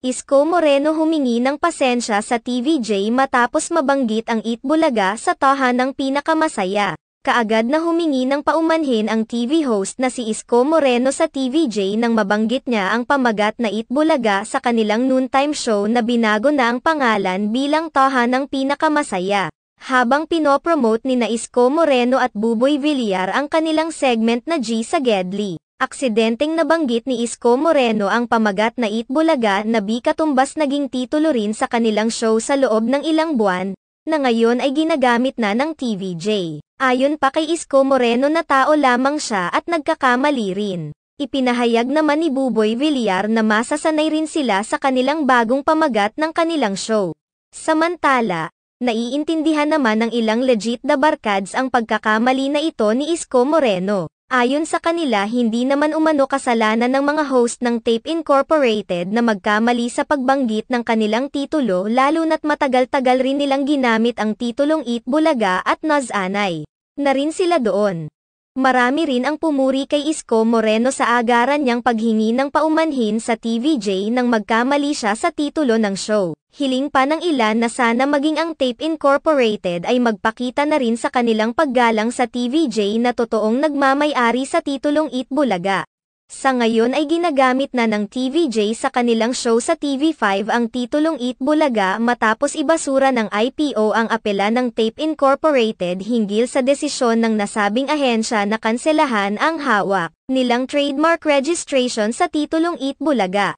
Isko Moreno humingi ng pasensya sa TVJ matapos mabanggit ang Eat Bulaga sa tahanang pinakamasaya. Kaagad na humingi ng paumanhin ang TV host na si Isko Moreno sa TVJ nang mabanggit niya ang pamagat na Eat Bulaga sa kanilang noontime show na binago na ang pangalan bilang tahanang pinakamasaya. Habang pinopromote ni Isko Moreno at Buboy Villar ang kanilang segment na G sa Gedli. Aksidenteng nabanggit ni Isko Moreno ang pamagat na Eat Bulaga na katumbas naging titulo rin sa kanilang show sa loob ng ilang buwan, na ngayon ay ginagamit na ng TVJ. Ayon pa kay Isko Moreno na tao lamang siya at nagkakamali rin. Ipinahayag naman ni Buboy Villar na masasanay rin sila sa kanilang bagong pamagat ng kanilang show. Samantala, naiintindihan naman ng ilang legit na barkads ang pagkakamali na ito ni Isko Moreno. Ayon sa kanila hindi naman umano kasalanan ng mga host ng Tape Incorporated na magkamali sa pagbanggit ng kanilang titulo lalo na't matagal-tagal rin nilang ginamit ang titulong Eat Bulaga at Naz-Anay na rin sila doon. Marami rin ang pumuri kay Isko Moreno sa agaran niyang paghingi ng paumanhin sa TVJ nang magkamali siya sa titulo ng show. Hiling pa ng ilan na sana maging ang Tape Incorporated ay magpakita na rin sa kanilang paggalang sa TVJ na totoong nagmamay-ari sa titulong Eat Bulaga. Sa ngayon ay ginagamit na ng TVJ sa kanilang show sa TV5 ang titulong Eat Bulaga matapos ibasura ng IPO ang apela ng Tape Incorporated hinggil sa desisyon ng nasabing ahensya na kanselahan ang hawak nilang trademark registration sa titulong Eat Bulaga.